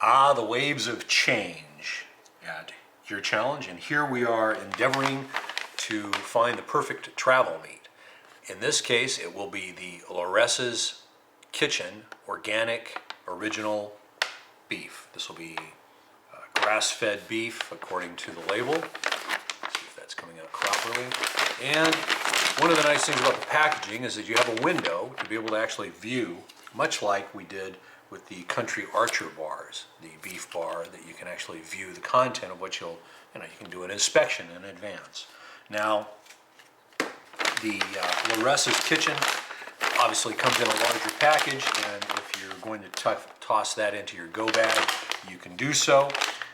The waves of change at your challenge, and here we are endeavoring to find the perfect travel meat. In this case, it will be the Lorissa's Kitchen Organic Original Beef. This will be grass-fed beef according to the label. Let's see if that's coming out properly. And one of the nice things about the packaging is that you have a window to be able to actually view, much like we did with the Country Archer bars, the beef bar, that you can actually view the content of what you can do an inspection in advance. Now, the Lorissa's Kitchen obviously comes in a larger package, and if you're going to toss that into your go bag, you can do so.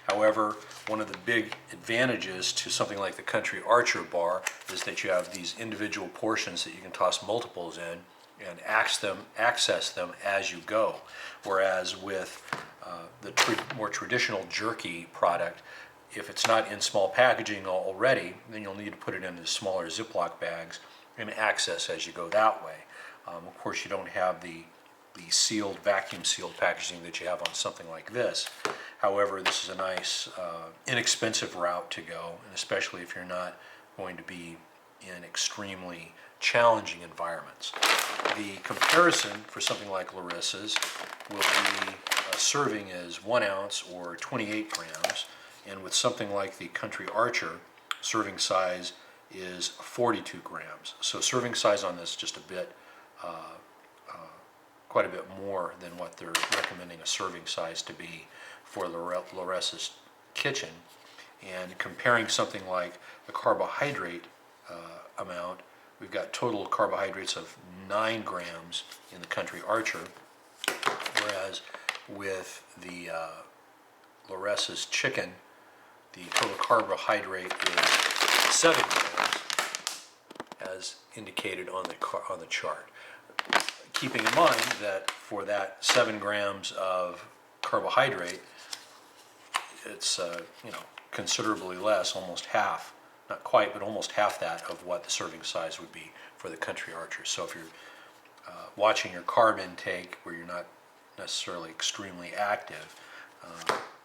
However, one of the big advantages to something like the Country Archer bar is that you have these individual portions that you can toss multiples in and access them as you go. Whereas with the more traditional jerky product, if it's not in small packaging already, then you'll need to put it into smaller Ziploc bags and access as you go that way. Of course, you don't have the sealed, vacuum sealed packaging that you have on something like this. However, this is a nice, inexpensive route to go, and especially if you're not going to be in extremely challenging environments. The comparison for something like Lorissa's will be a serving is 1 ounce or 28 grams, and with something like the Country Archer, serving size is 42 grams. So serving size on this just a bit, quite a bit more than what they're recommending a serving size to be for Lorissa's Kitchen. And comparing something like the carbohydrate amount, we've got total carbohydrates of 9 grams in the Country Archer, whereas with the Lorissa's Chicken, the total carbohydrate is 7 grams, as indicated on the chart. Keeping in mind that for that 7 grams of carbohydrate, it's considerably less, almost half, not quite, but almost half that of what the serving size would be for the Country Archer. So if you're watching your carb intake where you're not necessarily extremely active,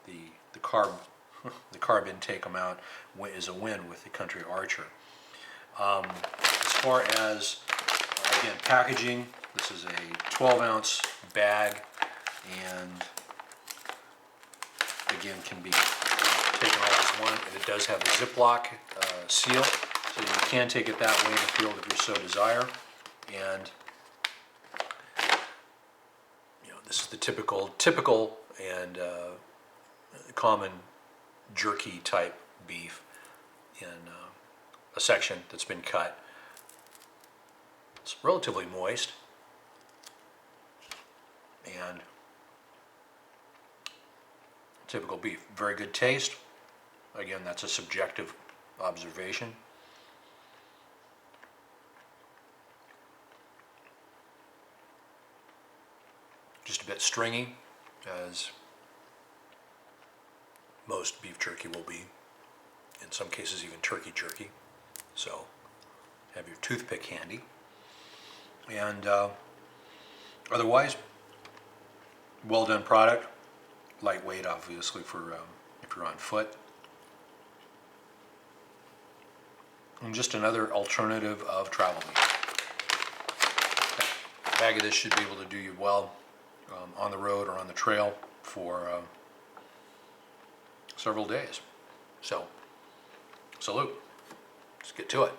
the carb intake amount is a win with the Country Archer. As far as again packaging, this is a 12-ounce bag, and again can be taken all as one, and it does have a Ziploc seal, so you can take it that way in the field if you so desire. And this is the typical and common jerky type beef in a section that's been cut. It's relatively moist and typical beef. Very good taste. Again, that's a subjective observation. Just a bit stringy, as most beef jerky will be. In some cases, even turkey jerky. So, have your toothpick handy. And otherwise, well done product. Lightweight, obviously, for if you're on foot. And just another alternative of travel meat. A bag of this should be able to do you well on the road or on the trail for several days. So, salute. Let's get to it.